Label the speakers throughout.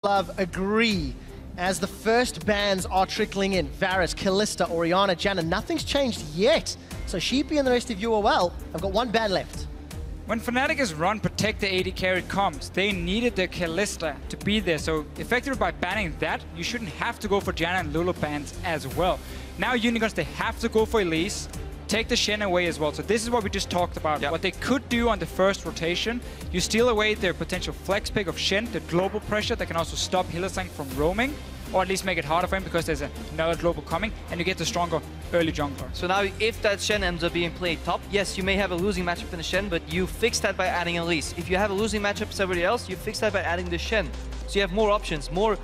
Speaker 1: Love agree as the first bans are trickling in. Varus, Kalista, Orianna, Janna, nothing's changed yet. So Sheepy and the rest of UOL have got one ban left.
Speaker 2: When Fnatic has run Protect the AD carry comms, they needed the Kalista to be there. So effectively by banning that, you shouldn't have to go for Janna and Lulu bans as well. Now Unicorns, they have to go for Elise, take the Shen away as well. So this is what we just talked about. Yep. What they could do on the first rotation, you steal away their potential flex pick of Shen, the global pressure that can also stop Hylissang from roaming, or at least make it harder for him because there's another global coming, and you get the stronger early jungler.
Speaker 3: So now if that Shen ends up being played top, yes, you may have a losing matchup in the Shen, but you fix that by adding Elise. If you have a losing matchup with somebody else, you fix that by adding the Shen. So you have more options, more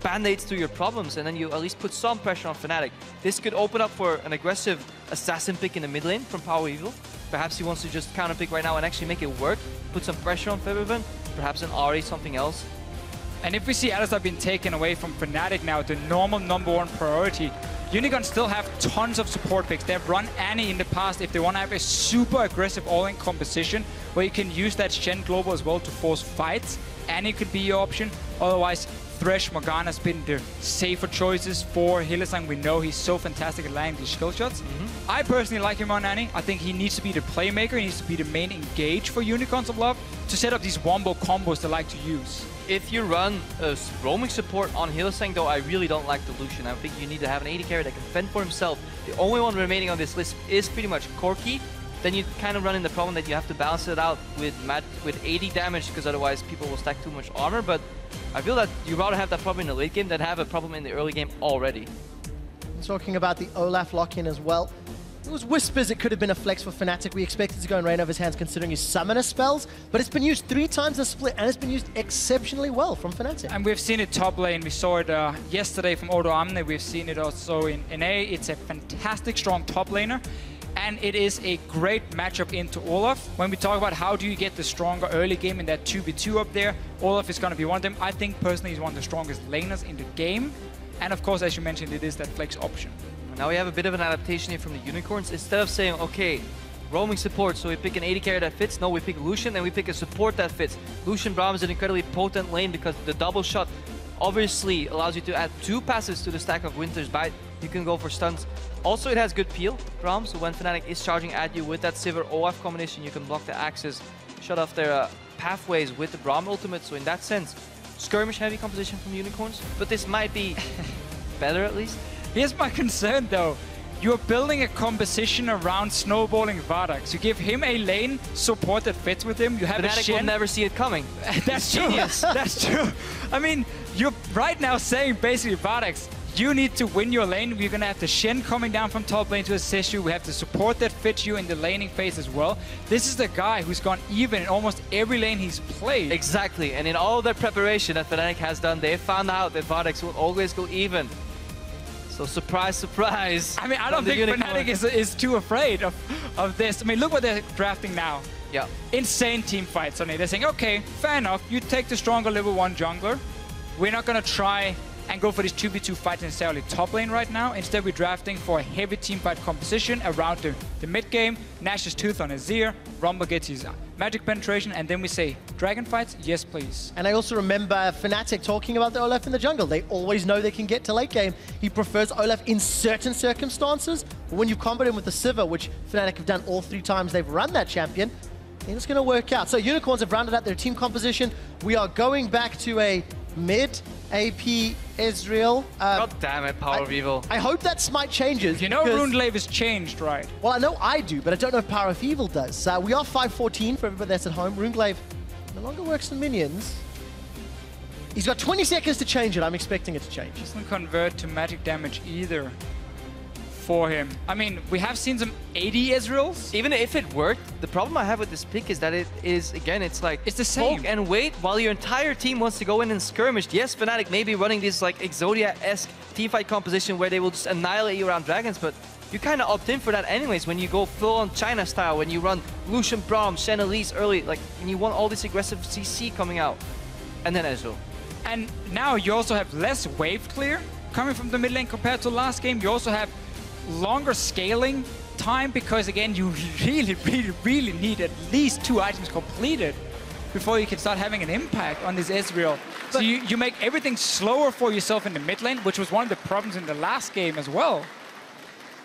Speaker 3: band-aids to your problems, and then you at least put some pressure on Fnatic. This could open up for an aggressive assassin pick in the mid lane from Power Evil. Perhaps he wants to just counter pick right now and actually make it work, put some pressure on Febiven, perhaps an Ahri, something else.
Speaker 2: And if we see Alistar being taken away from Fnatic now, the normal #1 priority, Unicorns still have tons of support picks. They've run Annie in the past if they want to have a super aggressive all-in composition where you can use that Shen global as well to force fights. Annie could be your option. Otherwise, Thresh, Morgana's been the safer choices for Hylissang. We know he's so fantastic at landing these skill shots. I personally like him on Annie. I think he needs to be the playmaker. He needs to be the main engage for Unicorns of Love to set up these wombo combos they like to use.
Speaker 3: If you run a roaming support on Hylissang, though, I really don't like the Lucian. I think you need to have an AD carry that can fend for himself. The only one remaining on this list is pretty much Corki. Then you kind of run in the problem that you have to balance it out with AD damage, because otherwise people will stack too much armor. But I feel that you'd rather have that problem in the late game than have a problem in the early game already.
Speaker 1: Talking about the Olaf lock-in as well. There was whispers it could have been a flex for Fnatic. We expected it to go in Rain of his hands considering his summoner spells, but it's been used 3 times in split, and it's been used exceptionally well from Fnatic.
Speaker 2: And we've seen it top lane. We saw it yesterday from Odo Amne. We've seen it also in NA. It's a fantastic, strong top laner. And it is a great matchup into Olaf. When we talk about how do you get the stronger early game in that 2v2 up there, Olaf is going to be one of them. I think personally he's one of the strongest laners in the game. And of course, as you mentioned, it is that flex option.
Speaker 3: Now we have a bit of an adaptation here from the Unicorns. Instead of saying, okay, roaming support, so we pick an AD carry that fits. No, we pick Lucian and we pick a support that fits. Lucian Braum is an incredibly potent lane because the double shot obviously allows you to add 2 passives to the stack of Winter's Bite. You can go for stuns. Also, it has good peel, Braum, so when Fnatic is charging at you with that Sivir Olaf combination, you can block the axes, shut off their pathways with the Braum ultimate. So in that sense, skirmish heavy composition from Unicorns, but this might be better at least.
Speaker 2: Here's my concern though. You're building a composition around snowballing VODS. You give him a lane support that fits with him. You have
Speaker 3: Fnatic
Speaker 2: a Shen.
Speaker 3: will never see it coming.
Speaker 2: That's true. That's true. I mean, you're right now saying basically VODS, you need to win your lane. We're going to have the Shen coming down from top lane to assist you. We have the support that fits you in the laning phase as well. This is the guy who's gone even in almost every lane he's played.
Speaker 3: Exactly. And in all the preparation that Fnatic has done, they found out that VODS will always go even. So surprise, surprise.
Speaker 2: I mean, I don't think Fnatic is too afraid of this. I mean, look what they're drafting now.
Speaker 3: Yeah.
Speaker 2: Insane team fights on it. They're saying, okay, fair enough. You take the stronger level 1 jungler. We're not going to try and go for this 2v2 fight necessarily top lane right now. Instead, we're drafting for a heavy team fight composition around the mid game. Nash's Tooth on Azir. Rumble gets his magic penetration. And then we say, dragon fights? Yes, please.
Speaker 1: And I also remember Fnatic talking about the Olaf in the jungle. They always know they can get to late game. He prefers Olaf in certain circumstances. But when you combo him with the Sivir, which Fnatic have done all 3 times they've run that champion, I think it's going to work out. So Unicorns have rounded out their team composition. We are going back to a mid AP Israel.
Speaker 3: God damn it, Power of Evil.
Speaker 1: I hope that Smite changes.
Speaker 2: You know Runeglaive has changed, right?
Speaker 1: Well, I know I do, but I don't know if Power of Evil does. We are 5-14 for everybody that's at home. Runeglaive no longer works on minions. He's got 20 seconds to change it. I'm expecting it to change.
Speaker 2: Doesn't convert to magic damage either for him. I mean, we have seen some 80 Ezreals.
Speaker 3: Even if it worked, the problem I have with this pick is that it is, again, it's like
Speaker 2: it's the same.
Speaker 3: Poke and wait while your entire team wants to go in and skirmish. Yes, Fnatic may be running this like Exodia-esque teamfight composition where they will just annihilate you around dragons, but you kind of opt in for that anyways when you go full-on China style, when you run Lucian Braum, Shen Elise early, like when you want all this aggressive CC coming out, and then Ezreal.
Speaker 2: And now you also have less wave clear coming from the mid lane compared to last game. You also have longer scaling time because, again, you really need at least 2 items completed before you can start having an impact on this Ezreal. So you make everything slower for yourself in the mid lane, which was one of the problems in the last game as well.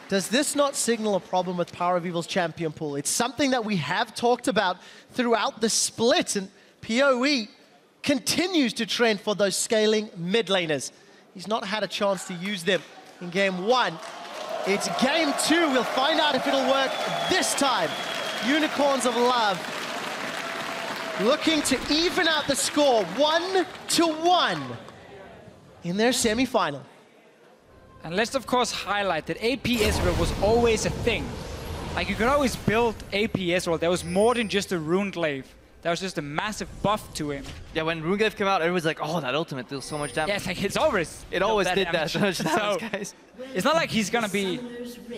Speaker 1: Does this not signal a problem with Power of Evil's champion pool? It's something that we have talked about throughout the split, and PoE continues to trend for those scaling mid laners. He's not had a chance to use them in game 1. It's game 2. We'll find out if it'll work this time. Unicorns of Love looking to even out the score 1-1 in their semi-final.
Speaker 2: And let's of course highlight that AP Israel was always a thing. Like you could always build AP Israel. There was more than just a Rune Glaive. There was just a massive buff to him.
Speaker 3: Yeah, when Rune Glaive came out, everyone's like, oh, that ultimate deals so much damage.
Speaker 2: Yeah, it's like it always
Speaker 3: did that so much damage, guys.
Speaker 2: It's not like he's gonna be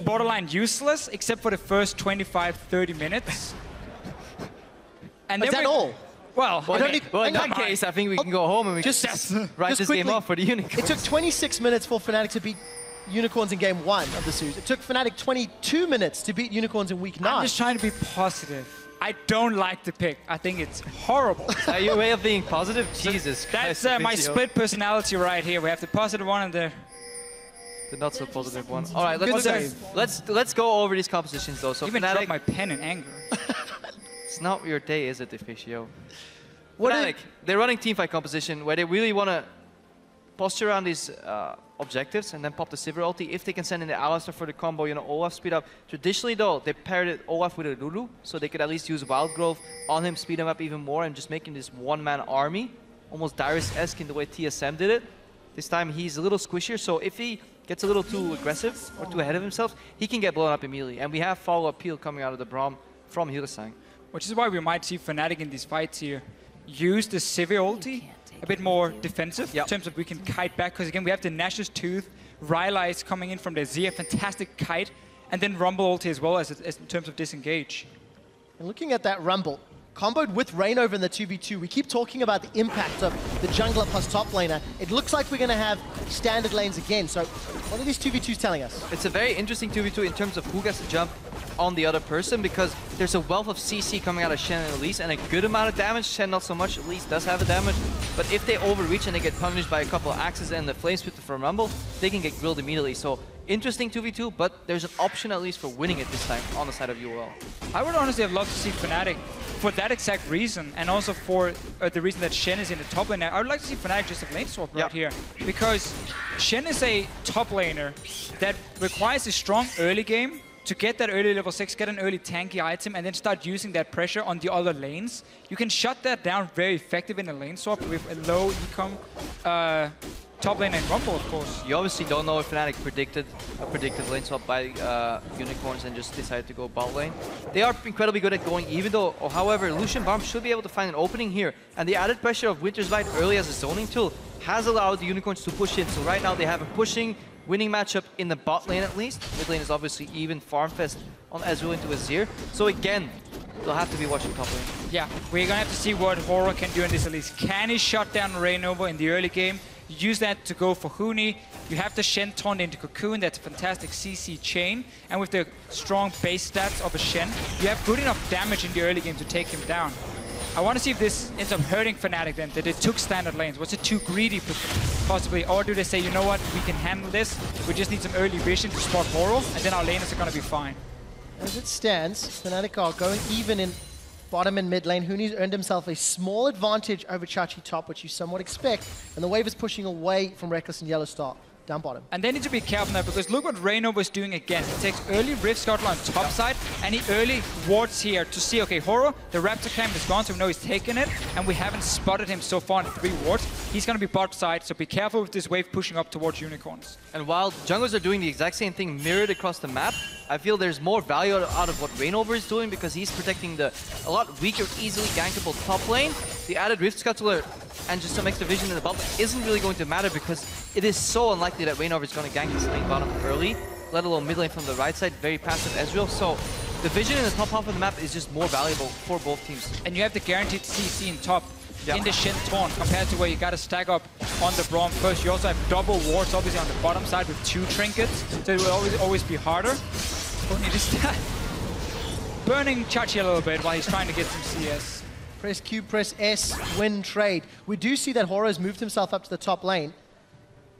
Speaker 2: borderline useless, except for the first 25-30 minutes. And
Speaker 1: Is that all?
Speaker 2: Well,
Speaker 3: in that case, I think we can go home and we
Speaker 1: just
Speaker 3: write this
Speaker 1: quickly,
Speaker 3: game off for the Unicorns.
Speaker 1: It took 26 minutes for Fnatic to beat Unicorns in game 1 of the series. It took Fnatic 22 minutes to beat Unicorns in week 9.
Speaker 2: I'm just trying to be positive. I don't like the pick. I think it's horrible.
Speaker 3: Are you a way of being positive? Jesus Christ.
Speaker 2: That's my split personality right here. We have the positive one and the
Speaker 3: not so positive one. All right, let's go over these compositions though. So
Speaker 2: even
Speaker 3: Fnatic,
Speaker 2: dropped my pen in anger.
Speaker 3: It's not your day, is it, Deficio? Fnatic, they're running teamfight composition where they really want to posture around these objectives and then pop the Sivir ulti. If they can send in the Alistar for the combo, you know, Olaf speed up. Traditionally though, they paired Olaf with a Lulu, so they could at least use Wild Growth on him, speed him up even more, and just making this one-man army, almost Darius-esque in the way TSM did it. This time he's a little squishier, so if he gets a little too aggressive or too ahead of himself, he can get blown up immediately. And we have follow-up peel coming out of the Braum from Hylissang.
Speaker 2: Which is why we might see Fnatic in these fights here use the Sivir ulti a bit more defensive in terms of we can kite back, because again we have the Nash's Tooth, Rylai is coming in from the Zia, fantastic kite, and then Rumble ulti as well as in terms of disengage.
Speaker 1: And looking at that Rumble, comboed with Reignover in the 2v2, we keep talking about the impact of the jungler plus top laner. It looks like we're going to have standard lanes again, so what are these 2v2s telling us?
Speaker 3: It's a very interesting 2v2 in terms of who gets to jump on the other person, because there's a wealth of CC coming out of Shen and Elise, and a good amount of damage. Shen not so much, Elise does have a damage, but if they overreach and they get punished by a couple of axes and the Flame Splitter from Rumble, they can get grilled immediately. So interesting 2v2, but there's an option at least for winning it this time on the side of UOL.
Speaker 2: I would honestly have loved to see Fnatic for that exact reason, and also for the reason that Shen is in the top lane. I would like to see Fnatic just have lane swap right here, because Shen is a top laner that requires a strong early game to get that early level 6, get an early tanky item, and then start using that pressure on the other lanes. You can shut that down very effective in a lane swap with a low ecom top lane and Rumble, of course.
Speaker 3: You obviously don't know if Fnatic predicted a predictive lane swap by Unicorns and just decided to go bot lane. They are incredibly good at going even though, however, Lucian Barm should be able to find an opening here. And the added pressure of Winter's Bite early as a zoning tool has allowed the Unicorns to push in. So right now they have a pushing, winning matchup in the bot lane at least. Mid lane is obviously even farm fest on Ezreal into Azir. So again, they'll have to be watching top lane.
Speaker 2: Yeah, we're gonna have to see what Horror can do in this at least. Can he shut down Reignover in the early game? Use that to go for Huni. You have the Shen turned into Cocoon, that's a fantastic CC chain. And with the strong base stats of a Shen, you have good enough damage in the early game to take him down. I want to see if this ends up hurting Fnatic then, that they took standard lanes. Was it too greedy possibly? Or do they say, you know what, we can handle this, we just need some early vision to spot Horror, and then our laners are going to be fine.
Speaker 1: As it stands, Fnatic are going even in bottom and mid lane. Huni's earned himself a small advantage over Chachi top, which you somewhat expect, and the wave is pushing away from Reckless and Yellow Star. Down bottom.
Speaker 2: And they need to be careful now, because look what Reignover is doing again. He takes early Rift Scuttle on top side, and he early wards here to see, okay, Horror, the Raptor camp is gone, so we know he's taken it, and we haven't spotted him so far in 3 wards. He's going to be bot side, so be careful with this wave pushing up towards Unicorns.
Speaker 3: And while junglers are doing the exact same thing mirrored across the map, I feel there's more value out of what Reignover is doing, because he's protecting the a lot weaker, easily gankable top lane. The added Rift Scuttler and just some extra vision in the bottom isn't really going to matter, because it is so unlikely that Reignover is going to gank his lane bottom early, let alone mid lane from the right side, very passive Ezreal. So the vision in the top half of the map is just more valuable for both teams.
Speaker 2: And you have the guaranteed CC in top in the Shen Taunt, compared to where you got to stack up on the Braum first. You also have double wards obviously on the bottom side with 2 trinkets, so it will always be harder. Only just burning Chachi a little bit while he's trying to get some CS.
Speaker 1: Press Q, press S, win trade. We do see that Horo's moved himself up to the top lane.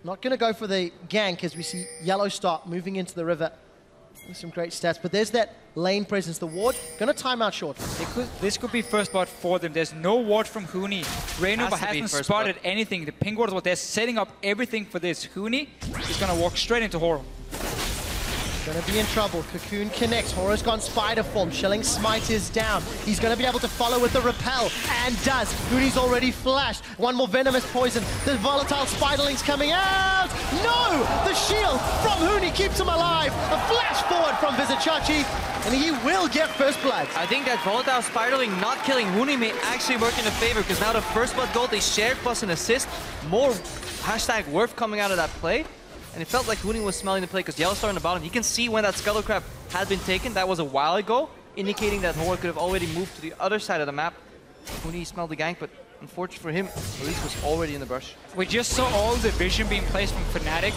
Speaker 1: Not going to go for the gank as we see Yellow start moving into the river. Some great stats, but there's that lane presence. The ward going to time out short.
Speaker 2: This could be first blood for them. There's no ward from Huni. Rainover hasn't spotted anything. The pink ward is what they're setting up everything for this. Huni is going to walk straight into Horo.
Speaker 1: Gonna be in trouble. Cocoon connects. Horo's gone spider form. Shilling Smite is down. He's gonna be able to follow with the repel, and does. Hooni's already flashed. One more venomous poison. The volatile spiderling's coming out. No! The shield from Hooni keeps him alive. A flash forward from Vizichachi, and he will get first blood.
Speaker 3: I think that volatile spiderling not killing Hooni may actually work in a favor, because now the first blood gold they shared plus an assist. More #worth coming out of that play. And it felt like Hooni was smelling the play because Yellow Star on the bottom. You can see when that Scuttle Crab had been taken. That was a while ago, indicating that Horo could have already moved to the other side of the map. Hooni smelled the gank, but unfortunately for him, Elise was already in the brush.
Speaker 2: We just saw all the vision being placed from Fnatic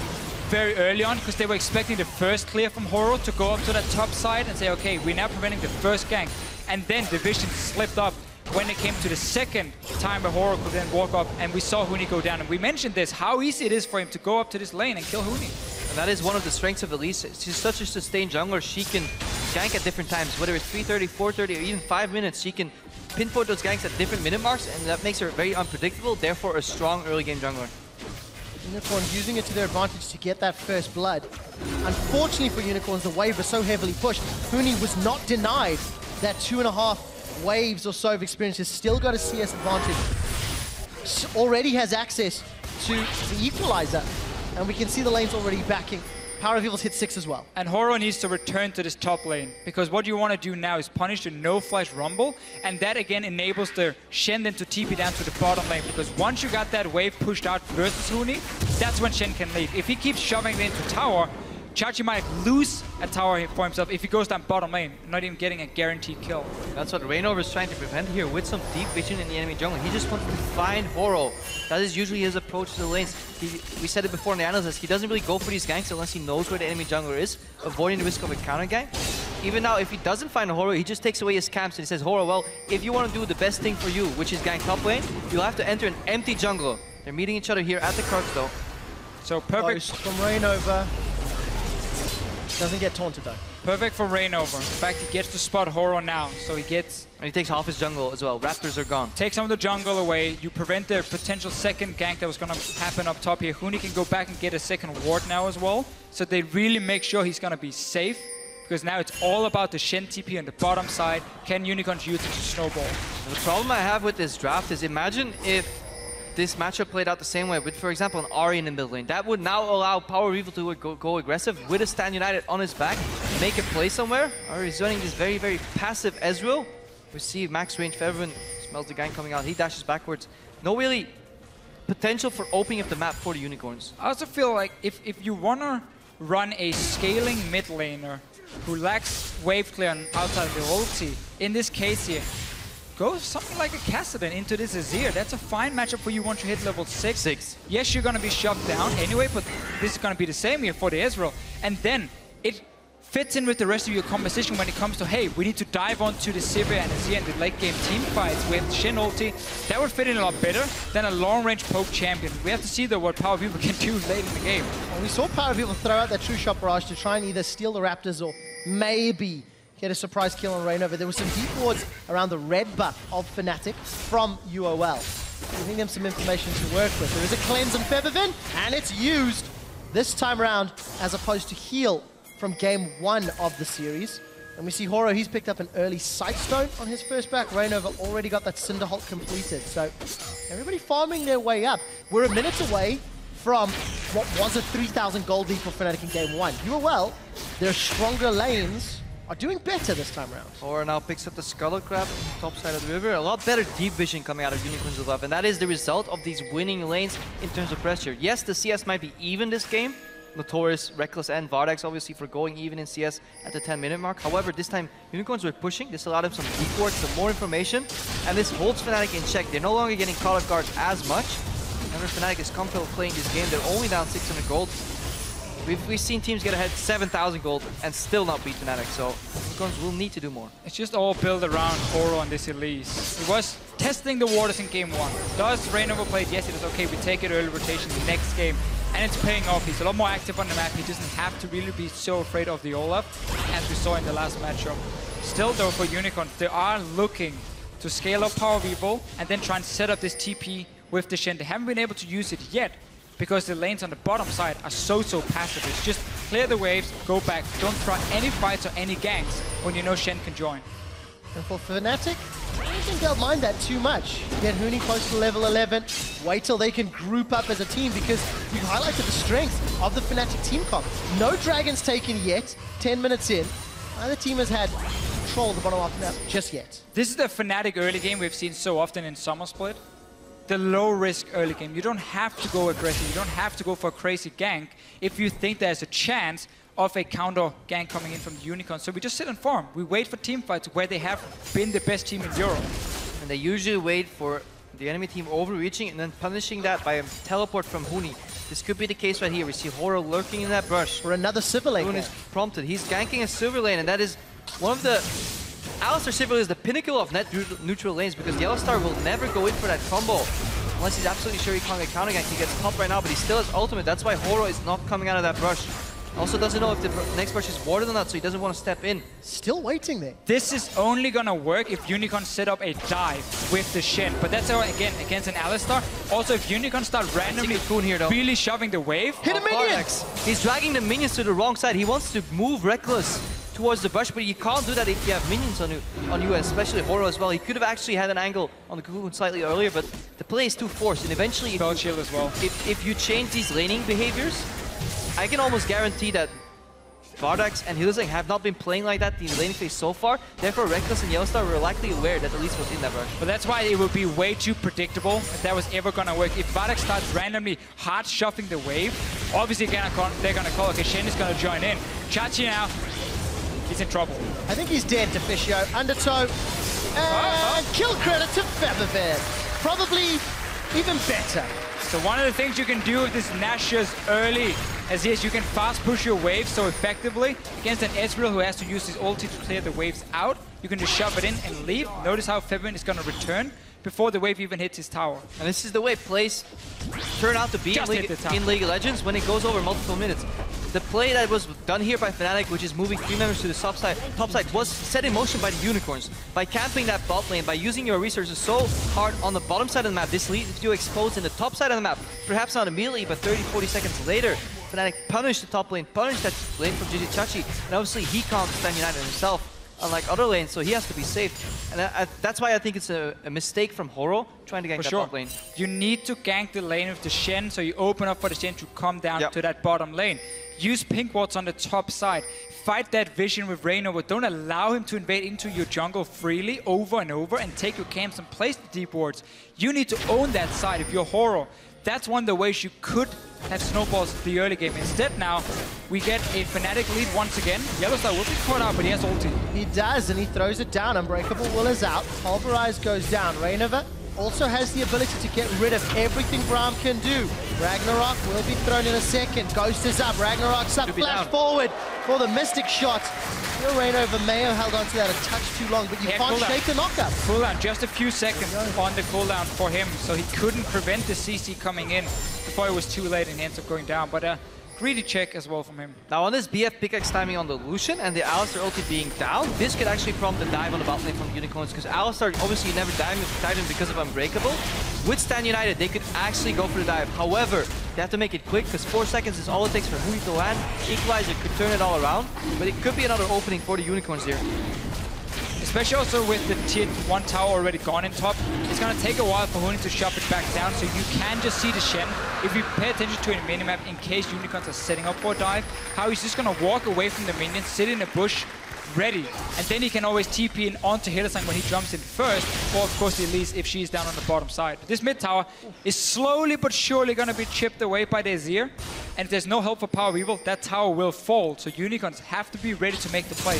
Speaker 2: very early on because they were expecting the first clear from Horo to go up to that top side and say, okay, we're now preventing the first gank. And then the vision slipped up when it came to the second time where Horo could then walk up, and we saw Hooni go down. And we mentioned this, how easy it is for him to go up to this lane and kill Hooni.
Speaker 3: And that is one of the strengths of Elise. She's such a sustained jungler. She can gank at different times, whether it's 3:30, 4:30, or even 5 minutes. She can pinpoint those ganks at different minute marks, and that makes her very unpredictable, therefore a strong early game jungler.
Speaker 1: Unicorns using it to their advantage to get that first blood. Unfortunately for Unicorns, the wave was so heavily pushed. Hooni was not denied that 2.5 waves or so of experience. Has still got a CS advantage. Already has access to the equalizer, and we can see the lanes already backing. Power of Evil's hit 6 as well.
Speaker 2: And Horo needs to return to this top lane, because what you want to do now is punish the no-flash rumble, and that again enables the Shen then to TP down to the bottom lane, because once you got that wave pushed out versus Hooni, that's when Shen can leave. If he keeps shoving it into tower, Chachi might lose a tower for himself if he goes down bottom lane, not even getting a guaranteed kill.
Speaker 3: That's what Rainover is trying to prevent here with some deep vision in the enemy jungle. He just wants to find Horo. That is usually his approach to the lanes. We said it before in the analysis, he doesn't really go for these ganks unless he knows where the enemy jungler is, avoiding the risk of a counter gank. Even now, if he doesn't find a Horo, he just takes away his camps and he says, Horo, well, if you want to do the best thing for you, which is gank top lane, you'll have to enter an empty jungle. They're meeting each other here at the Crux though.
Speaker 2: So perfect
Speaker 1: from Rainover. Doesn't get taunted though.
Speaker 2: Perfect for Rainover. In fact, he gets to spot Horo now, so he gets...
Speaker 3: And he takes half his jungle as well. Raptors are gone.
Speaker 2: Take some of the jungle away. You prevent the potential second gank that was going to happen up top here. Hooni can go back and get a second ward now as well. So they really make sure he's going to be safe, because now it's all about the Shen TP on the bottom side. Can Unicorns use it to snowball?
Speaker 3: The problem I have with this draft is, imagine if this matchup played out the same way with, for example, an Ahri in the mid lane. That would now allow Power of Evil to go aggressive with a Stand United on his back, make a play somewhere. Ahri is running this very, very passive Ezreal. We see max range for everyone. Smells the gank coming out. He dashes backwards. No really potential for opening up the map for the Unicorns.
Speaker 2: I also feel like if you want to run a scaling mid laner who lacks wave clear on outside of the ulti, in this case here, go something like a Kassadin into this Azir. That's a fine matchup for you once you hit level 6. Yes, you're going to be shoved down anyway, but this is going to be the same here for the Ezreal. And then it fits in with the rest of your composition when it comes to, hey, we need to dive onto the Sivir and Azir and the late game team fights with Shen ulti. That would fit in a lot better than a long range poke champion. We have to see though what Power of Evil can do late in the game.
Speaker 1: Well, we saw Power of Evil throw out that True Shot Barrage to try and either steal the Raptors or maybe get a surprise kill on Rainover. There was some deep wards around the red buff of Fnatic from UOL, giving them some information to work with. There is a cleanse on Feathervin, and it's used this time around as opposed to heal from game 1 of the series. And we see Horo, he's picked up an early Sightstone on his first back. Rainover already got that Cinderholt completed. So everybody farming their way up. We're a minute away from what was a 3,000 gold lead for Fnatic in game 1. UOL, their stronger lanes are doing better this time around.
Speaker 3: Horo now picks up the Scuttle Crab, top side of the river. A lot better deep vision coming out of Unicorns of Love, and that is the result of these winning lanes in terms of pressure. Yes, the CS might be even this game. Notorious, Reckless, and VODS obviously for going even in CS at the 10-minute mark. However, this time Unicorns were pushing. This allowed them some deep work, some more information, and this holds Fnatic in check. They're no longer getting caught off guard as much. Remember, Fnatic is comfortable playing this game. They're only down 600 gold. We've seen teams get ahead 7,000 gold and still not beat Fnatic, so Unicorns will need to do more.
Speaker 2: It's just all built around Oro on this Elise. It was testing the waters in game 1. Does Rain overplay it? Yes, it is okay. We take it early rotation the next game, and it's paying off. He's a lot more active on the map. He doesn't have to really be so afraid of the Olaf, as we saw in the last matchup. Still, though, for Unicorns, they are looking to scale up Power Weevil and then try and set up this TP with the Shen. They haven't been able to use it yet because the lanes on the bottom side are so passive. It's just clear the waves, go back. Don't try any fights or any ganks when you know Shen can join.
Speaker 1: And for Fnatic, I don't think they'll mind that too much. Get Huni close to level 11, wait till they can group up as a team, because we've highlighted the strength of the Fnatic team comp. No dragons taken yet, 10 minutes in. Neither team has had control of the bottom half of the map just yet.
Speaker 2: This is the Fnatic early game we've seen so often in Summer Split. The low-risk early game. You don't have to go aggressive. You don't have to go for a crazy gank if you think there's a chance of a counter gank coming in from the Unicorns. So we just sit and farm. We wait for team fights where they have been the best team in Europe.
Speaker 3: And they usually wait for the enemy team overreaching and then punishing that by a teleport from Huni. This could be the case right here. We see Horo lurking in that brush.
Speaker 1: For another Silver lane.
Speaker 3: Huni is prompted. He's ganking a Silver lane, and that is one of the... Alistar Silver is the pinnacle of net neutral lanes, because Yellow Star will never go in for that combo unless he's absolutely sure he can't get counter gank. He gets popped right now, but he still has ultimate. That's why Horo is not coming out of that brush. Also doesn't know if the next brush is warded or not, so he doesn't want to step in.
Speaker 1: Still waiting there.
Speaker 2: This is only gonna work if Unicorn set up a dive with the Shen, but that's how, again, against an Alistar. Also, if Unicorn start randomly
Speaker 3: here,
Speaker 2: really shoving the wave.
Speaker 1: Hit a minion!
Speaker 3: He's dragging the minions to the wrong side. He wants to move reckless towards the brush, but you can't do that if you have minions on you, especially Horo as well. He could have actually had an angle on the Cocoon slightly earlier, but the play is too forced, and eventually
Speaker 2: Spell shield as well.
Speaker 3: If you change these laning behaviors, I can almost guarantee that VODS and Hillsing have not been playing like that in the laning phase so far. Therefore, Reckless and Yellowstar were likely aware that Elise was in that brush.
Speaker 2: But that's why it would be way too predictable if that was ever gonna work. If VODS starts randomly hard shuffling the wave, obviously they're gonna call, okay, Shen is gonna join in. Chachi now, he's in trouble.
Speaker 1: I think he's dead, Deficio. Undertow. And kill credit to Featherbear. Probably even better.
Speaker 2: So one of the things you can do with this Nashus early is you can fast push your waves so effectively against an Ezreal who has to use his ulti to clear the waves out. You can just shove it in and leave. Notice how Featherbear is going to return before the wave even hits his tower.
Speaker 3: And this is the way plays turn out to be in League of Legends when it goes over multiple minutes. The play that was done here by Fnatic, which is moving 3 members to the top side, was set in motion by the Unicorns. By camping that bot lane, by using your resources so hard on the bottom side of the map, this leaves you exposed in the top side of the map. Perhaps not immediately, but 30-40 seconds later, Fnatic punished the top lane, punished that lane from GG Chachi, and obviously he can't stand United himself, unlike other lanes, so he has to be safe. And that's why I think it's a mistake from Horo trying to gank that top lane.
Speaker 2: You need to gank the lane with the Shen, so you open up for the Shen to come down to that bottom lane. Use pink wards on the top side. Fight that vision with Rainover. Don't allow him to invade into your jungle freely over and over and take your camps and place the deep wards. You need to own that side if you're Horo. That's one of the ways you could have snowballs the early game. Instead now, we get a Fnatic lead once again. Yellowstar will be caught out, but he has ulti.
Speaker 1: He does, and he throws it down. Unbreakable Will is out. Pulverize goes down. Rainover also has the ability to get rid of everything Braum can do. Ragnarok will be thrown in a second. Ghost is up. Ragnarok's up. Flash forward for the Mystic shot. Rainover may have held on to that a touch too long, but you can't shake the knockup.
Speaker 2: Cooldown, just a few seconds on the cooldown for him, so he couldn't prevent the CC coming in before it was too late and he ends up going down. But greedy check as well from him.
Speaker 3: Now on this BF pickaxe timing on the Lucian and the Alistar ulti being down, this could actually prompt a dive on the bot lane from the Unicorns, because Alistar obviously never dived him because of Unbreakable. With Stan United, they could actually go for the dive. However, they have to make it quick, because 4 seconds is all it takes for Huni to land. Equalizer could turn it all around, but it could be another opening for the Unicorns here.
Speaker 2: Especially also with the tier 1 tower already gone in top, it's going to take a while for Huni to shove it back down, so you can just see the Shen, if you pay attention to a minimap in case Unicorns are setting up for a dive, how he's just going to walk away from the minions, sit in a bush, ready, and then he can always TP in onto Hillsang when he jumps in first, or of course the Elise if she's down on the bottom side. But this mid tower is slowly but surely going to be chipped away by the Azir, and if there's no help for Power Weevil, that tower will fall, so Unicorns have to be ready to make the play.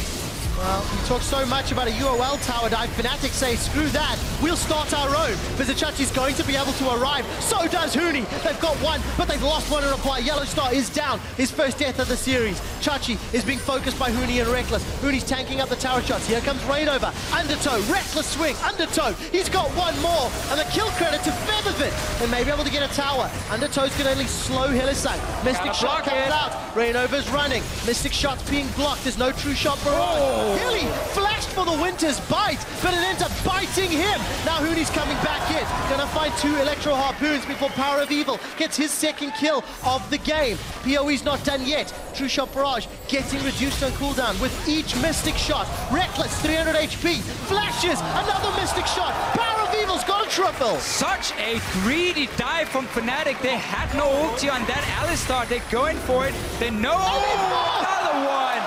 Speaker 1: Well, we talk so much about a UOL tower dive. Fnatic say, screw that, we'll start our own. Vizichachi's going to be able to arrive. So does Huni. They've got one, but they've lost one in reply. Yellow Star is down. His first death of the series. Chachi is being focused by Huni and Reckless. Huni's tanking up the tower shots. Here comes Rainover. Undertow, Reckless swing, Undertow. He's got one more, and the kill credit to Featherfit. They may be able to get a tower. Undertow's going to at least slow Hylissang. Mystic shot comes out. Rainover's running. Mystic shot's being blocked. There's no true shot barrage. Hilly flashed for the Winter's bite, but it ends up biting him. Now Huni's coming back in. Gonna find 2 Electro Harpoons before Power of Evil gets his second kill of the game. PoE's not done yet. True shot barrage getting reduced on cooldown with each Mystic shot. Reckless, 300 HP. Flashes, another Mystic shot. Power of Evil's got a triple.
Speaker 2: Such a greedy dive from Fnatic. They had no ulti on that Alistar. They're going for it. They know another one.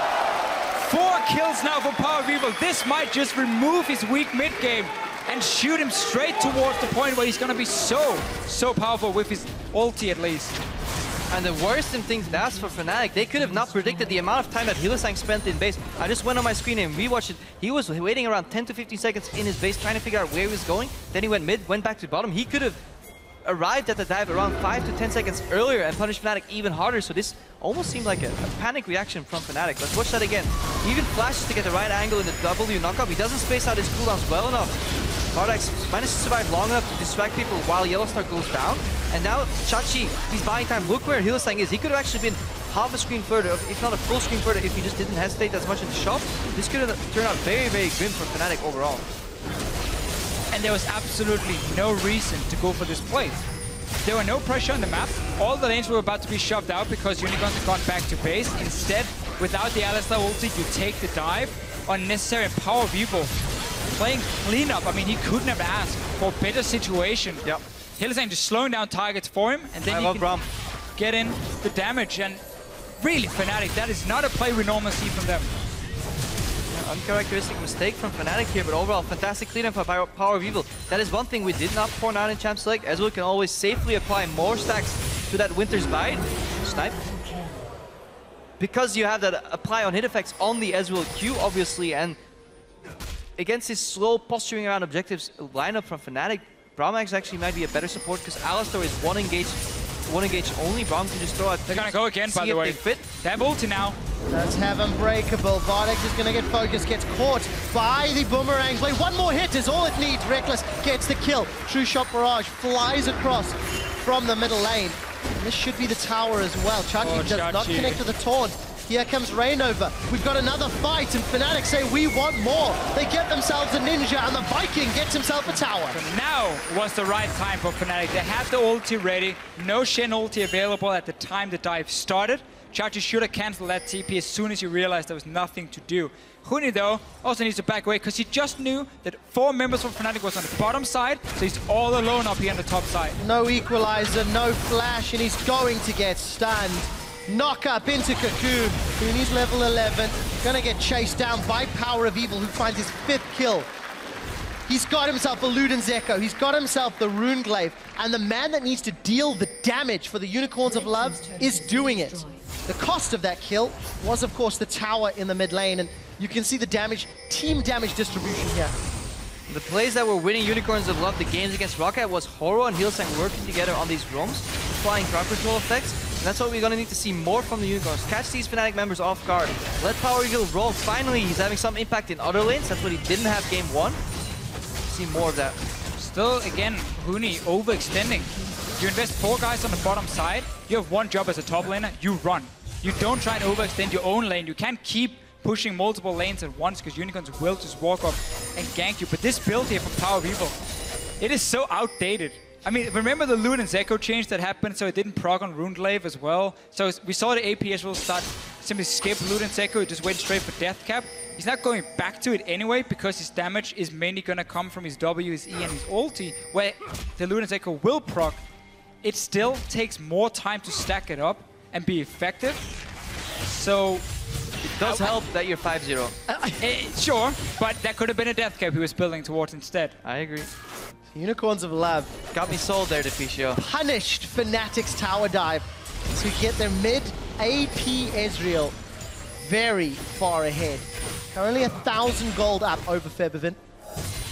Speaker 2: 4 kills now for Power of Evil. This might just remove his weak mid game and shoot him straight towards the point where he's going to be so powerful with his ulti at least.
Speaker 3: And the worst thing that's for Fnatic, they could have not predicted the amount of time that Hylissang spent in base. I just went on my screen and rewatched it. He was waiting around 10 to 15 seconds in his base trying to figure out where he was going. Then he went mid, went back to bottom. He could have arrived at the dive around 5 to 10 seconds earlier and punished Fnatic even harder. So this almost seemed like a panic reaction from Fnatic. Let's watch that again. He even flashes to get the right angle in the W knockup. He doesn't space out his cooldowns well enough. VODS manages to survive long enough to distract people while Yellow Star goes down. And now Chachi, he's buying time. Look where Hylissang is. He could have actually been half a screen further, if not a full screen further, if he just didn't hesitate as much in the shop. This could have turned out very, very grim for Fnatic overall.
Speaker 2: And there was absolutely no reason to go for this play. There were no pressure on the map. All the lanes were about to be shoved out because Unicorns had gone back to base. Instead, without the Alistar ulti, you take the dive. Unnecessary Power of Evil. Playing cleanup. I mean, he couldn't have asked for a better situation.
Speaker 3: Yep.
Speaker 2: Hylissang just slowing down targets for him, and then he can get in the damage. And really, Fnatic, that is not a play we normally see from them.
Speaker 3: Uncharacteristic mistake from Fnatic here, but overall, fantastic cleanup by Power of Evil. That is one thing we did not point out in Champ Select. Ezreal can always safely apply more stacks to that Winter's Bite. Snipe. Because you have that apply on hit effects on the Ezreal Q, obviously, and against his slow posturing around objectives lineup from Fnatic, Brahmax actually might be a better support because Alistar is one engage only. Braum can just throw out.
Speaker 2: They're gonna go again, by the way. They have ulti now.
Speaker 1: Does have Unbreakable. VODS is going to get focused, gets caught by the Boomerang blade. One more hit is all it needs. Reckless gets the kill. True Shot Barrage flies across from the middle lane. And this should be the tower as well. Chachi does not connect to the taunt. Here comes Rainover. We've got another fight, and Fnatic say we want more. They get themselves a ninja, and the Viking gets himself a tower.
Speaker 2: So now was the right time for Fnatic. They had the ulti ready. No Shen ulti available at the time the dive started. Chachi should have cancelled that TP as soon as he realized there was nothing to do. Huni, though, also needs to back away because he just knew that 4 members from Fnatic was on the bottom side, so he's all alone up here on the top side.
Speaker 1: No equalizer, no flash, and he's going to get stunned. Knock up into Cocoon. Huni's level 11. Gonna get chased down by Power of Evil, who finds his 5th kill. He's got himself a Luden's Echo. He's got himself the Rune Glaive. And the man that needs to deal the damage for the Unicorns of Love is doing it. The cost of that kill was, of course, the tower in the mid lane. And you can see the damage, team damage distribution here.
Speaker 3: The plays that were winning Unicorns of Love the games against Rocket was Horo and Hylissang working together on these roams, applying crowd control effects. And that's what we're gonna need to see more from the Unicorns. Catch these Fnatic members off guard. Let Power Eagle roll. Finally, he's having some impact in other lanes. That's what he didn't have game 1. See more of that.
Speaker 2: Still, again, Huni overextending. You invest 4 guys on the bottom side. You have one job as a top laner. You run. You don't try and overextend your own lane. You can't keep pushing multiple lanes at once because Unicorns will just walk up and gank you. But this build here from Power of Evil, it is so outdated. I mean, remember the Luden's Echo change that happened, so it didn't proc on Rune Glaive as well. So we saw the APS will start simply skip Luden's Echo, it just went straight for Death Cap. He's not going back to it anyway because his damage is mainly going to come from his W, his E, and his ulti, where the Luden's Echo will proc. It still takes more time to stack it up and be effective. So
Speaker 3: it does help that you're 5-0.
Speaker 2: Sure, but that could have been a Death Cap he was building towards instead.
Speaker 3: I agree.
Speaker 1: Unicorns of Love.
Speaker 3: Got me sold there, Deficio.
Speaker 1: Punished Fnatic's tower dive to get their mid AP Ezreal very far ahead. Currently 1,000 gold up over Febiven.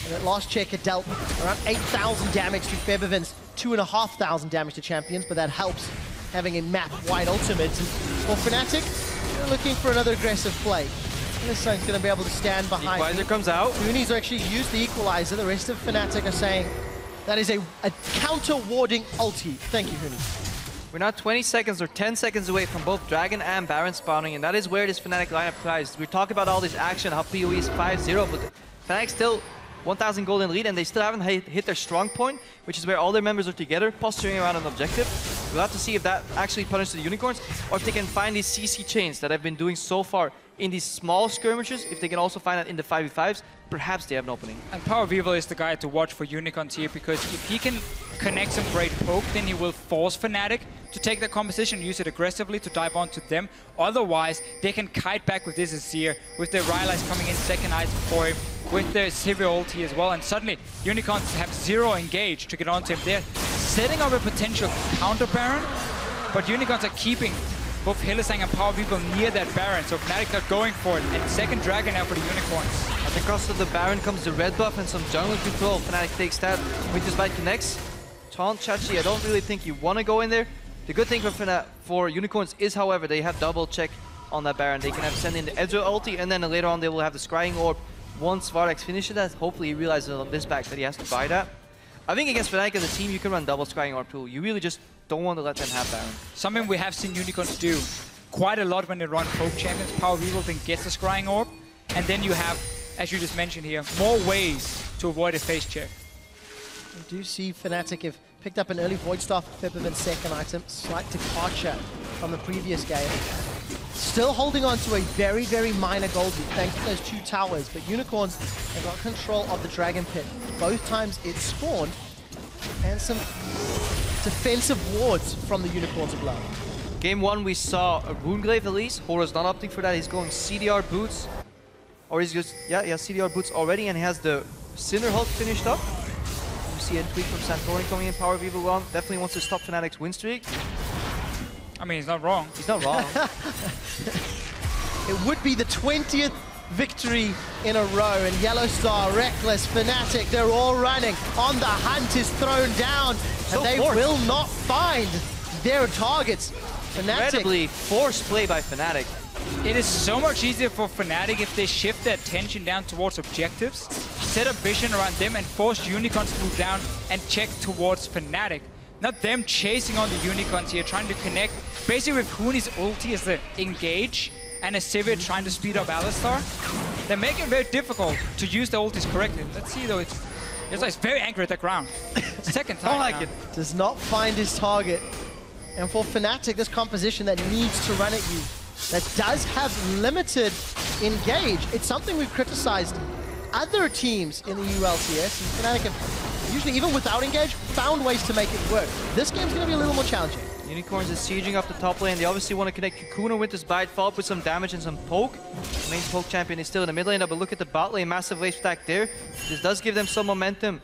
Speaker 1: And at last check, it dealt around 8,000 damage to Febiven's 2,500 damage to champions, but that helps having a map-wide ultimate. And for Fnatic, they're looking for another aggressive play. This one's going to be able to stand behind.
Speaker 3: Equalizer comes out.
Speaker 1: Goonies are actually used the equalizer. The rest of Fnatic are saying that is a counter-warding ulti. Thank you, Hoonies.
Speaker 3: We're now 20 seconds or 10 seconds away from both Dragon and Baron spawning, and that is where this Fnatic lineup lies. We talk about all this action, how PoE is 5-0, but Fnatic still 1,000 gold in lead, and they still haven't hit their strong point, which is where all their members are together, posturing around an objective. We'll have to see if that actually punishes the Unicorns, or if they can find these CC chains that I've been doing so far in these small skirmishes. If they can also find that in the 5v5s, perhaps they have an opening.
Speaker 2: And Power Weevil is the guy to watch for Unicorns here, because if he can connect some great poke, then he will force Fnatic to take the composition, use it aggressively to dive onto them. Otherwise, they can kite back with this Azir, with their Rylai's coming in second item for him, with their Sivir ulti as well, and suddenly Unicorns have 0 engage to get onto him. They're setting up a potential counter Baron, but Unicorns are keeping both Hylissang and Power Weevil near that Baron, so Fnatic not going for it, and second Dragon now for the Unicorns.
Speaker 3: At the cost of the Baron comes the red buff and some jungle control. Fnatic takes that. Witcher's Bite connects. Taunt Chachi, I don't really think you want to go in there. The good thing for Unicorns is, however, they have double check on that Baron. They can have send in the Ezreal ulti, and then later on they will have the Scrying Orb. Once VODS finishes that, hopefully he realizes on this back that he has to buy that. I think against Fnatic as a team, you can run double Scrying Orb too. You really just don't want to let them have Baron.
Speaker 2: Something we have seen Unicorns do quite a lot when they run poke champions. Power Weevil then gets a Scrying Orb, and then you have, as you just mentioned here, more ways to avoid a face check.
Speaker 1: We do see Fnatic have picked up an early Void Staff for Febiven's second item, slight departure from the previous game. Still holding on to a very, very minor gold lead thanks to those 2 towers, but Unicorns have got control of the Dragon Pit. Both times it spawned, and some defensive wards from the Unicorns of Love.
Speaker 3: Game 1 we saw a Runeglaive at least. Horo's not opting for that, he's going CDR boots. Or he's just, yeah, he has CDR boots already, and he has the Cinder Hulk finished up. You see a tweak from Santorin coming in, Power Weevil on. Definitely wants to stop Fnatic's win streak.
Speaker 2: I mean, he's not wrong.
Speaker 3: He's not wrong.
Speaker 1: It would be the 20th victory in a row, and Yellow Star, Reckless, Fnatic, they're all running. On the hunt is thrown down, and they will not find their targets. Fnatic.
Speaker 3: Incredibly forced play by Fnatic.
Speaker 2: It is so much easier for Fnatic if they shift their attention down towards objectives, set up vision around them, and force Unicorns to move down and check towards Fnatic. Not them chasing on the Unicorns here, trying to connect. Basically with Hooni's ulti as the engage, and a Sivir trying to speed up Alistar. They're making it very difficult to use the ultis correctly. Let's see though, it's very angry at the ground. Second time.
Speaker 3: I like it.
Speaker 1: Does not find his target. And for Fnatic, this composition that needs to run at you, that does have limited engage. It's something we've criticized other teams in the ULCS, and Fnatic have usually, even without engage, found ways to make it work. This game's going to be a little more challenging.
Speaker 3: Unicorns is sieging up the top lane. They obviously want to connect Cocoon or Winter's Bite, follow up with some damage and some poke. The main poke champion is still in the mid lane, but look at the bot lane, massive wave stack there. This does give them some momentum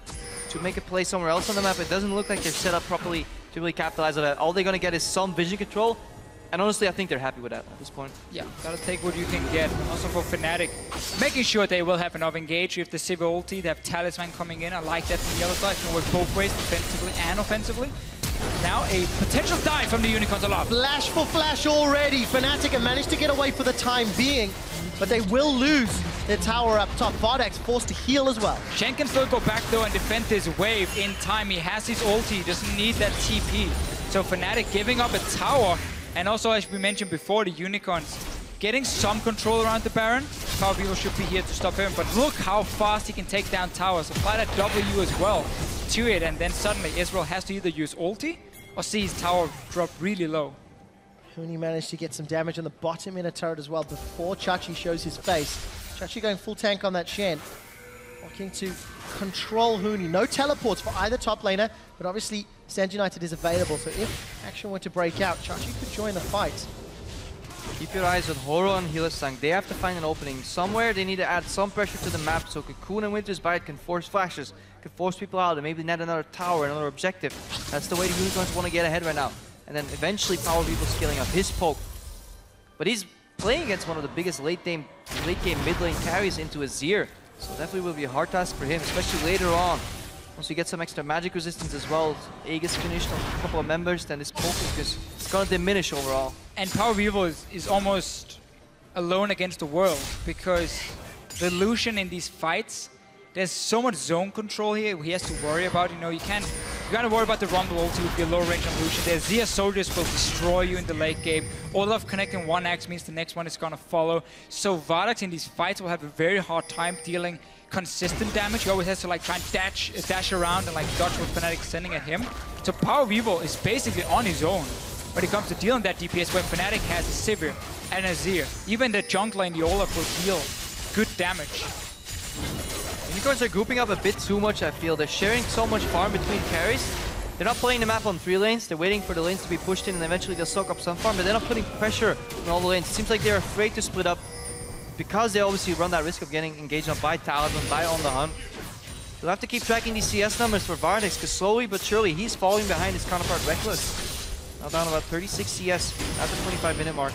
Speaker 3: to make a play somewhere else on the map. It doesn't look like they're set up properly to really capitalize on that. All they're going to get is some vision control, and honestly, I think they're happy with that at this point.
Speaker 2: Yeah, gotta take what you can get. Also for Fnatic, making sure they will have enough engage with the Sivir ulti. They have Talisman coming in. I like that from the other side. Can work both ways, defensively and offensively. Now a potential dive from the Unicorns a lot.
Speaker 1: Flash for flash already. Fnatic have managed to get away for the time being, but they will lose their tower up top. VODS forced to heal as well.
Speaker 2: Shen can still go back though and defend this wave in time. He has his ulti, he doesn't need that TP. So Fnatic giving up a tower. And also, as we mentioned before, the Unicorns getting some control around the Baron. Power Weevil should be here to stop him, but look how fast he can take down towers. Apply that W as well to it, and then suddenly Israel has to either use ulti or see his tower drop really low.
Speaker 1: Hooney managed to get some damage on the bottom inner turret as well before Chachi shows his face. Chachi going full tank on that Shen. Looking to control Hooney. No teleports for either top laner, but obviously Stand United is available, so if action were to break out, Chachi could join the fight.
Speaker 3: Keep your eyes on Horo and Hylissang. They have to find an opening somewhere. They need to add some pressure to the map so Cocoon and Winter's Bite can force flashes, can force people out, and maybe net another tower, another objective. That's the way the Unicorns want to get ahead right now. And then eventually Power Weevil scaling up his poke. But he's playing against one of the biggest late game mid lane carries into Azir. So definitely will be a hard task for him, especially later on. Once you get some extra magic resistance as well, Aegis finished on a couple of members, then this focus is going to diminish overall.
Speaker 2: And Power Vivo is almost alone against the world, because the Lucian in these fights, there's so much zone control here he has to worry about. You know, you gotta worry about the Rumble ulti with your low range on Lucian. The Azir soldiers will destroy you in the late game. Olaf connecting one axe means the next one is gonna follow. So VODS in these fights will have a very hard time dealing consistent damage. He always has to like try and dash around and like dodge what Fnatic's sending at him. So Power Vivo is basically on his own when it comes to dealing that DPS, where Fnatic has a Sivir and Azir. Even the jungler in the Olaf will deal good damage.
Speaker 3: Unicorns are grouping up a bit too much, I feel. They're sharing so much farm between carries. They're not playing the map on 3 lanes. They're waiting for the lanes to be pushed in, and eventually they'll soak up some farm, but they're not putting pressure on all the lanes. It seems like they're afraid to split up because they obviously run that risk of getting engaged on by Talisman, by On The Hunt. They'll have to keep tracking these CS numbers for VODS, because slowly but surely he's falling behind his counterpart Reckless. Now down about 36 CS at the 25-minute mark.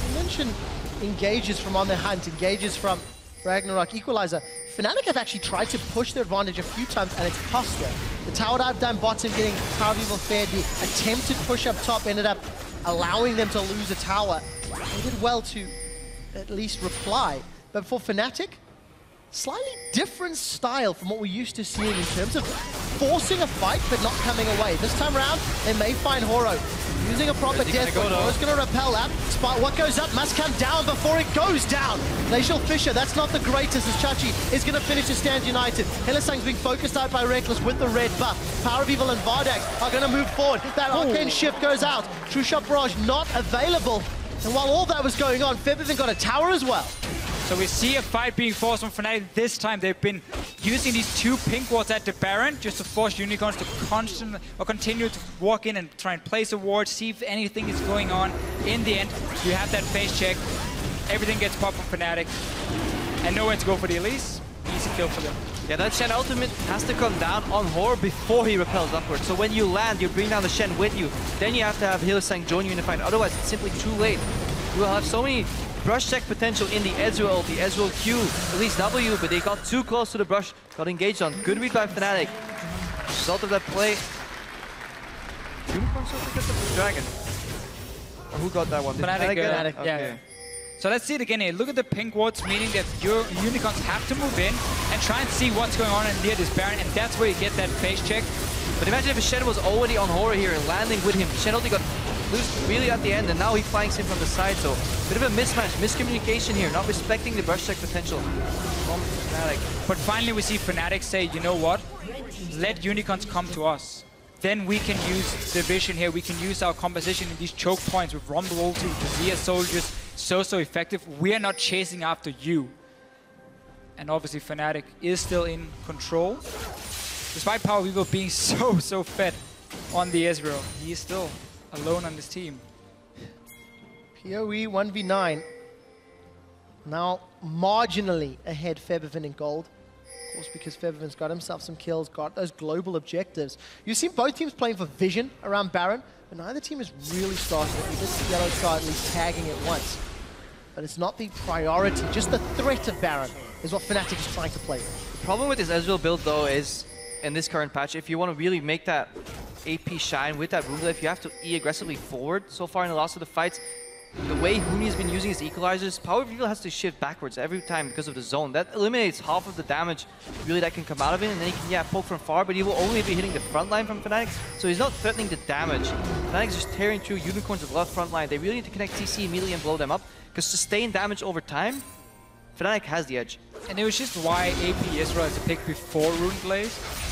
Speaker 1: You mentioned engages from On The Hunt, engages from Ragnarok Equalizer. Fnatic have actually tried to push their advantage a few times, and it's cost them. The tower dive down bottom getting Power Vivo fair. The attempted push up top ended up allowing them to lose a tower. They did well to at least reply. But for Fnatic, slightly different style from what we're used to seeing in terms of forcing a fight but not coming away. This time around, they may find Horo using a proper death. Horo's going to repel that. What goes up must come down before it goes down. Glacial Fissure, that's not the greatest, as Chachi is going to finish his Stand United. Hylissang's being focused out by Reckless with the red buff. Power of Evil and VODS are going to move forward. That Arcane Shift goes out. True Shot Barrage not available. And while all that was going on, Febiven got a tower as well.
Speaker 2: So we see a fight being forced from Fnatic. This time they've been using these 2 pink wards at the Baron just to force Unicorns to continue to walk in and try and place a ward, see if anything is going on. In the end, you have that face check. Everything gets popped from Fnatic. And nowhere to go for the Elise. Easy kill for them.
Speaker 3: Yeah, that Shen ultimate has to come down on Hor before he repels upwards. So when you land, you bring down the Shen with you. Then you have to have Hylissang join you in the fight. Otherwise, it's simply too late. You will have so many brush check potential in the Ezreal, the Ezreal Q, at least W, but they got too close to the brush, got engaged on. Good read by Fnatic. Result of that play. Unicorn still gets the dragon. Or who got that one?
Speaker 2: Fnatic,
Speaker 1: Fnatic,
Speaker 2: okay. Yeah. So let's see it again here. Look at the pink wards, meaning that your Unicorns have to move in and try and see what's going on near this Baron, and that's where you get that face check.
Speaker 3: But imagine if Shen was already on Horror here and landing with him. Shen only got loose really at the end, and now he flanks him from the side. So bit of a mismatch, miscommunication here, not respecting the brush check potential from Fnatic.
Speaker 2: But finally we see Fnatic say, you know what? Let Unicorns come to us. Then we can use the vision here. We can use our composition in these choke points with Rumble ulti, with the Zia soldiers. So effective. We are not chasing after you. And obviously Fnatic is still in control. Despite Power Vivo being so fed on the Ezreal, he is still alone on this team.
Speaker 1: PoE 1v9. Now marginally ahead Febiven in gold. Of course, because Febiven's got himself some kills, got those global objectives. You've seen both teams playing for vision around Baron, but neither team is really starting it. We did see Yellow Star at least tagging it once. But it's not the priority, just the threat of Baron is what Fnatic is trying to play with.
Speaker 3: The problem with this Ezreal build though is, in this current patch, if you want to really make that AP shine with that Runeglaive, you have to E aggressively forward. So far in the last of the fights, the way Huni has been using his equalizers, Power Vivo has to shift backwards every time because of the zone. That eliminates half of the damage really that can come out of it, and then he can poke from far, but he will only be hitting the front line from Fnatic, so he's not threatening the damage. Fnatic's just tearing through Unicorns with a lot of front line. They really need to connect TC immediately and blow them up, because sustained damage over time, Fnatic has the edge.
Speaker 2: And it was just why AP Ezreal as a pick before Runeglaive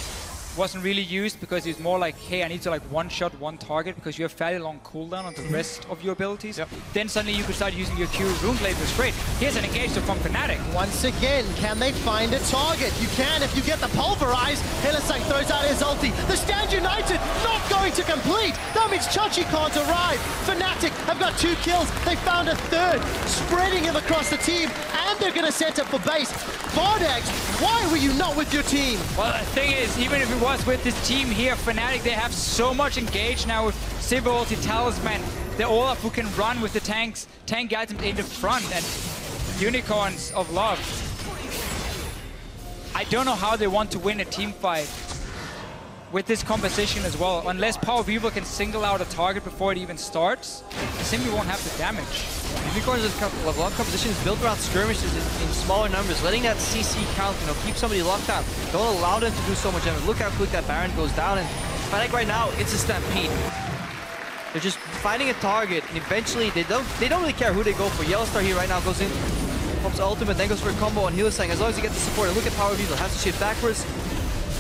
Speaker 2: wasn't really used, because it's more like, hey, I need to like one-shot one target, because you have fairly long cooldown on the rest of your abilities. Yep. Then suddenly you could start using your Q. Runeglaive is great. Here's an engage from Fnatic.
Speaker 1: Once again, can they find a target? You can if you get the pulverize. Hylissang throws out his ulti. The Stand United not going to complete. That means Chachi can't arrive. Fnatic have got 2 kills. They found a third, spreading him across the team, and they're going to set up for base. VODS, why were you not with your team?
Speaker 2: Well, the thing is, even if it was with this team here, Fnatic, they have so much engaged now with Sivir ulti, Talisman, the Olaf who can run with the tanks, tank items in the front, and Unicorns of Love. I don't know how they want to win a team fight with this composition as well. Unless Power Weaver can single out a target before it even starts, they simply won't have the damage.
Speaker 3: Unicorns' level 1 composition is built around skirmishes in smaller numbers, letting that CC count, keep somebody locked down. Don't allow them to do so much damage. Look how quick that Baron goes down, and Fnatic right now, it's a stampede. They're just finding a target, and eventually they don't really care who they go for. Yellowstar here right now goes in, pops ultimate, then goes for a combo on Hylissang. As long as he gets the support, and look at Power Weaver, has to shift backwards,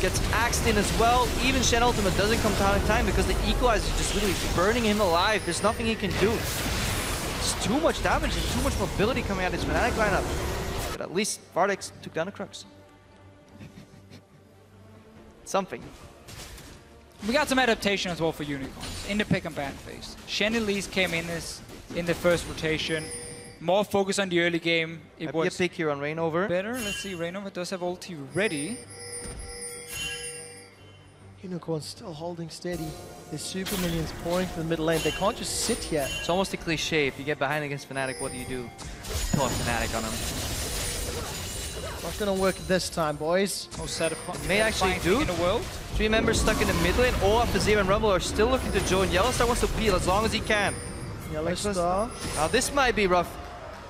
Speaker 3: gets axed in as well. Even Shen ultimate doesn't come down in time because the equalizer is just literally burning him alive. There's nothing he can do. It's too much damage and too much mobility coming out of this Fnatic lineup. But at least VODS took down the Crux. Something.
Speaker 2: We got some adaptation as well for Unicorns in the pick and ban phase. Shen Elise came in the first rotation. More focus on the early game. It was
Speaker 3: a pick here on Reignover.
Speaker 2: Better. Let's see. Reignover does have ulti ready.
Speaker 1: Unicorns still holding steady. Their super minions pouring from the middle lane. They can't just sit here.
Speaker 3: It's almost a cliche. If you get behind against Fnatic, what do you do? Pull a Fnatic on them.
Speaker 1: Not gonna work this time, boys.
Speaker 2: Oh, set up.
Speaker 3: May actually do.
Speaker 2: In the world.
Speaker 3: 3 members stuck in the mid lane. Olaf, Azir, and Rumble are still looking to join. Yellowstar wants to peel as long as he can.
Speaker 1: Yellowstar.
Speaker 3: Now this might be rough.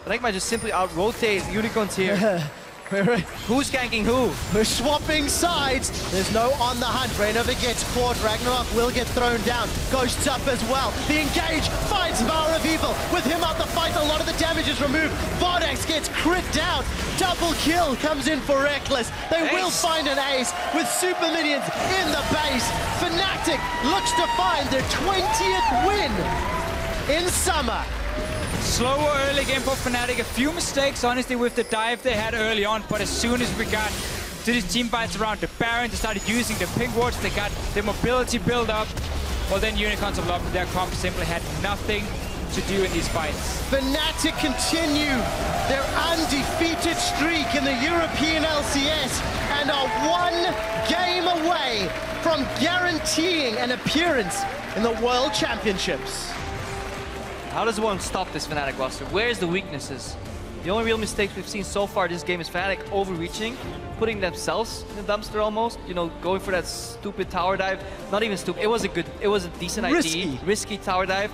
Speaker 3: Fnatic might just simply out-rotate Unicorns here. Who's ganking who?
Speaker 1: We're swapping sides. There's no on the hunt. Reignover gets caught. Ragnarok will get thrown down. Ghosts up as well. The engage finds Power of Evil. With him out the fight, a lot of the damage is removed. VODS gets crit down. Double kill comes in for Reckless. They will find an ace with super minions in the base. Fnatic looks to find their 20th win in summer.
Speaker 2: Slower early game for Fnatic. A few mistakes, honestly, with the dive they had early on. But as soon as we got to these team fights around the Baron, they started using the ping wards. They got their mobility build up. Well, then Unicorns of Love and their comp simply had nothing to do in these fights.
Speaker 1: Fnatic continue their undefeated streak in the European LCS and are 1 game away from guaranteeing an appearance in the World Championships.
Speaker 3: How does one stop this Fnatic roster? Where's the weaknesses? The only real mistakes we've seen so far this game is Fnatic overreaching, putting themselves in the dumpster almost, going for that stupid tower dive. Not even stupid, it was a decent idea. Risky tower dive.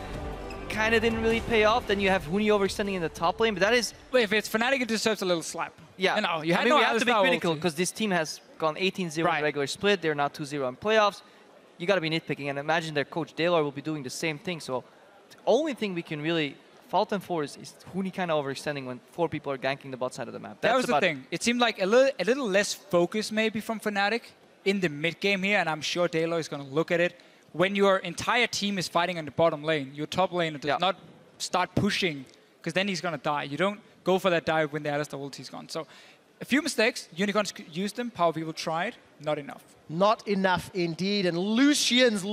Speaker 3: Kind of didn't really pay off. Then you have Huni overextending in the top lane, but that is...
Speaker 2: Wait, if it's Fnatic, it deserves a little slap.
Speaker 3: Yeah,
Speaker 2: we have to be
Speaker 3: critical because this team has gone 18-0 in regular split. They're now 2-0 in playoffs. You got to be nitpicking, and imagine their coach Daylor will be doing the same thing. So the only thing we can really fault them for is Huni kind of overextending when 4 people are ganking the bot side of the map.
Speaker 2: That was the thing. It seemed like a little less focus maybe from Fnatic in the mid game here, and I'm sure Daylor is going to look at it. When your entire team is fighting on the bottom lane, your top laner does not start pushing, because then he's going to die. You don't go for that dive when the Alistar ulti's gone. So a few mistakes. Unicorns used them. Power People tried. Not enough.
Speaker 1: Not enough indeed. And Lucian's